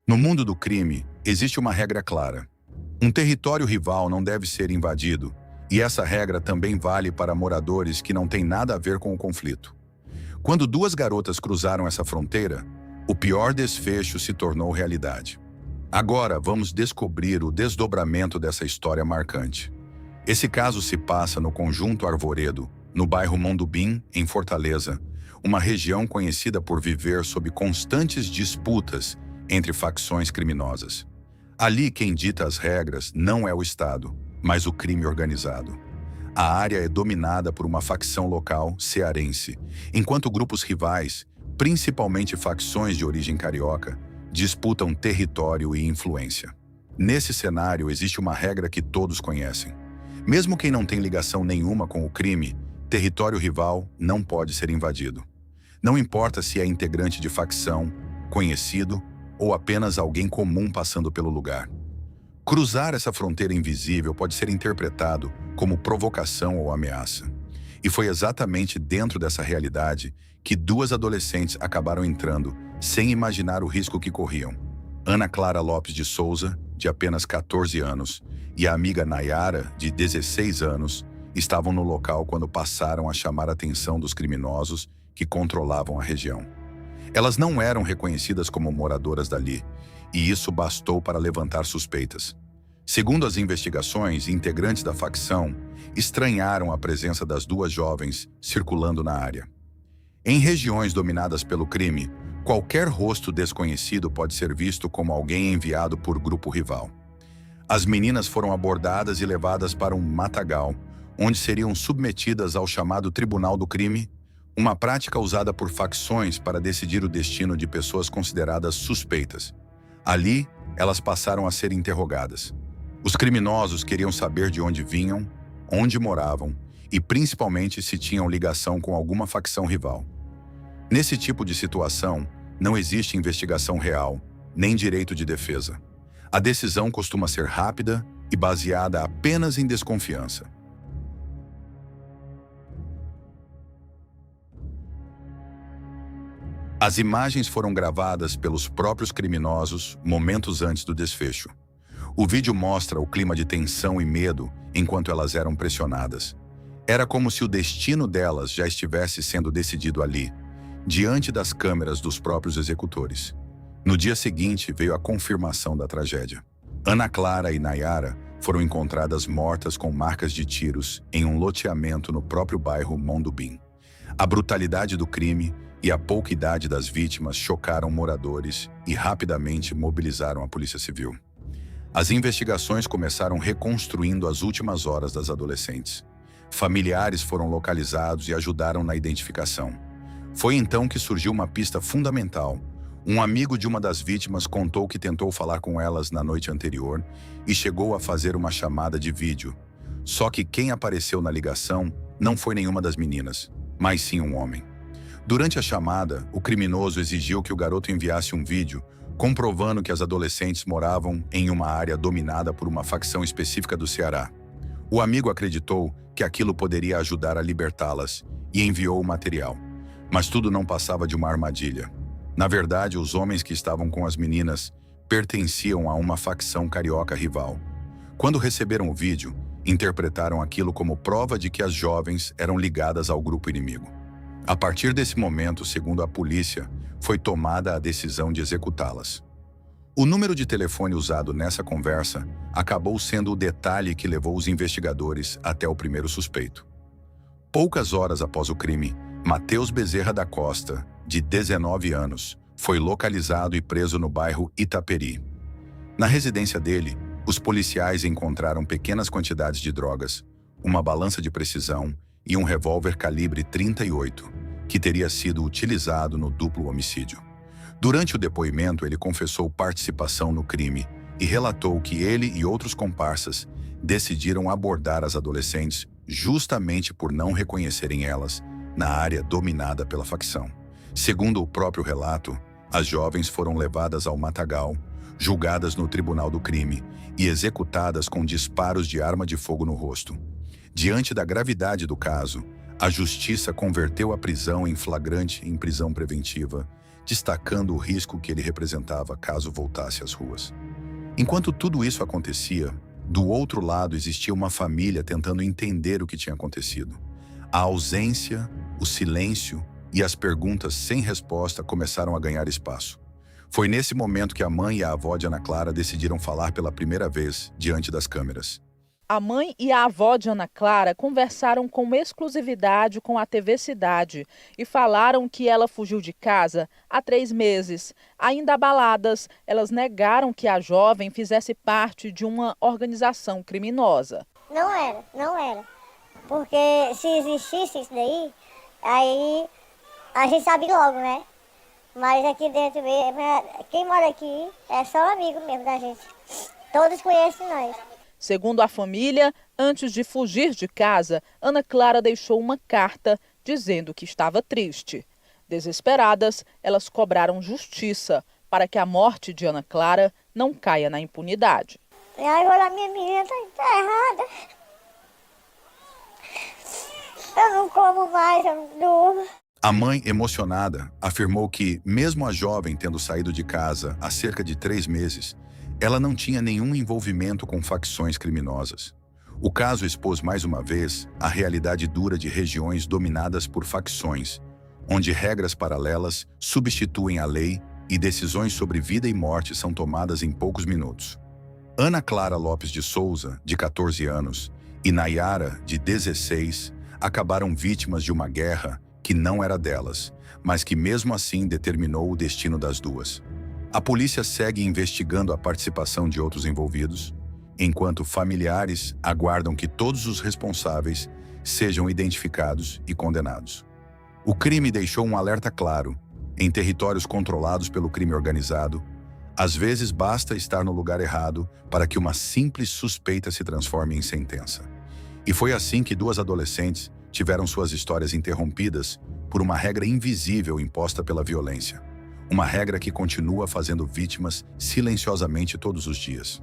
No mundo do crime, existe uma regra clara. Um território rival não deve ser invadido, e essa regra também vale para moradores que não têm nada a ver com o conflito. Quando duas garotas cruzaram essa fronteira, o pior desfecho se tornou realidade. Agora vamos descobrir o desdobramento dessa história marcante. Esse caso se passa no Conjunto Arvoredo, no bairro Mondubim, em Fortaleza, uma região conhecida por viver sob constantes disputas entre facções criminosas. Ali quem dita as regras não é o Estado, mas o crime organizado. A área é dominada por uma facção local cearense, enquanto grupos rivais, principalmente facções de origem carioca, disputam território e influência. Nesse cenário existe uma regra que todos conhecem. Mesmo quem não tem ligação nenhuma com o crime, território rival não pode ser invadido. Não importa se é integrante de facção, conhecido ou apenas alguém comum passando pelo lugar. Cruzar essa fronteira invisível pode ser interpretado como provocação ou ameaça. E foi exatamente dentro dessa realidade que duas adolescentes acabaram entrando, sem imaginar o risco que corriam. Ana Clara Lopes de Souza, de apenas 14 anos, e a amiga Nayara, de 16 anos, estavam no local quando passaram a chamar a atenção dos criminosos que controlavam a região. Elas não eram reconhecidas como moradoras dali, e isso bastou para levantar suspeitas. Segundo as investigações, integrantes da facção estranharam a presença das duas jovens circulando na área. Em regiões dominadas pelo crime, qualquer rosto desconhecido pode ser visto como alguém enviado por grupo rival. As meninas foram abordadas e levadas para um matagal, onde seriam submetidas ao chamado Tribunal do Crime, uma prática usada por facções para decidir o destino de pessoas consideradas suspeitas. Ali, elas passaram a ser interrogadas. Os criminosos queriam saber de onde vinham, onde moravam e principalmente se tinham ligação com alguma facção rival. Nesse tipo de situação, não existe investigação real, nem direito de defesa. A decisão costuma ser rápida e baseada apenas em desconfiança. As imagens foram gravadas pelos próprios criminosos momentos antes do desfecho. O vídeo mostra o clima de tensão e medo enquanto elas eram pressionadas. Era como se o destino delas já estivesse sendo decidido ali, diante das câmeras dos próprios executores. No dia seguinte veio a confirmação da tragédia. Ana Clara e Nayara foram encontradas mortas com marcas de tiros em um loteamento no próprio bairro Mondubim. A brutalidade do crime e a pouca idade das vítimas chocaram moradores e rapidamente mobilizaram a Polícia Civil. As investigações começaram reconstruindo as últimas horas das adolescentes. Familiares foram localizados e ajudaram na identificação. Foi então que surgiu uma pista fundamental. Um amigo de uma das vítimas contou que tentou falar com elas na noite anterior e chegou a fazer uma chamada de vídeo. Só que quem apareceu na ligação não foi nenhuma das meninas, mas sim um homem. Durante a chamada, o criminoso exigiu que o garoto enviasse um vídeo comprovando que as adolescentes moravam em uma área dominada por uma facção específica do Ceará. O amigo acreditou que aquilo poderia ajudar a libertá-las e enviou o material. Mas tudo não passava de uma armadilha. Na verdade, os homens que estavam com as meninas pertenciam a uma facção carioca rival. Quando receberam o vídeo, interpretaram aquilo como prova de que as jovens eram ligadas ao grupo inimigo. A partir desse momento, segundo a polícia, foi tomada a decisão de executá-las. O número de telefone usado nessa conversa acabou sendo o detalhe que levou os investigadores até o primeiro suspeito. Poucas horas após o crime, Matheus Bezerra da Costa, de 19 anos, foi localizado e preso no bairro Itaperi. Na residência dele, os policiais encontraram pequenas quantidades de drogas, uma balança de precisão e um revólver calibre 38, que teria sido utilizado no duplo homicídio. Durante o depoimento, ele confessou participação no crime e relatou que ele e outros comparsas decidiram abordar as adolescentes justamente por não reconhecerem elas na área dominada pela facção. Segundo o próprio relato, as jovens foram levadas ao matagal, julgadas no tribunal do crime e executadas com disparos de arma de fogo no rosto. Diante da gravidade do caso, a justiça converteu a prisão em flagrante em prisão preventiva, destacando o risco que ele representava caso voltasse às ruas. Enquanto tudo isso acontecia, do outro lado existia uma família tentando entender o que tinha acontecido. A ausência, o silêncio e as perguntas sem resposta começaram a ganhar espaço. Foi nesse momento que a mãe e a avó de Ana Clara decidiram falar pela primeira vez diante das câmeras. A mãe e a avó de Ana Clara conversaram com exclusividade com a TV Cidade e falaram que ela fugiu de casa há 3 meses. Ainda abaladas, elas negaram que a jovem fizesse parte de uma organização criminosa. Não era, não era. Porque se existisse isso daí, aí a gente sabe logo, né? Mas aqui dentro mesmo, quem mora aqui é só amigo mesmo da gente. Todos conhecem nós. Segundo a família, antes de fugir de casa, Ana Clara deixou uma carta dizendo que estava triste. Desesperadas, elas cobraram justiça para que a morte de Ana Clara não caia na impunidade. E agora minha menina tá errada. Eu não como mais, eu não durmo. A mãe, emocionada, afirmou que, mesmo a jovem tendo saído de casa há cerca de 3 meses, ela não tinha nenhum envolvimento com facções criminosas. O caso expôs mais uma vez a realidade dura de regiões dominadas por facções, onde regras paralelas substituem a lei e decisões sobre vida e morte são tomadas em poucos minutos. Ana Clara Lopes de Souza, de 14 anos, e Nayara, de 16, acabaram vítimas de uma guerra que não era delas, mas que mesmo assim determinou o destino das duas. A polícia segue investigando a participação de outros envolvidos, enquanto familiares aguardam que todos os responsáveis sejam identificados e condenados. O crime deixou um alerta claro. Em territórios controlados pelo crime organizado, às vezes basta estar no lugar errado para que uma simples suspeita se transforme em sentença. E foi assim que 2 adolescentes tiveram suas histórias interrompidas por uma regra invisível imposta pela violência. Uma regra que continua fazendo vítimas silenciosamente todos os dias.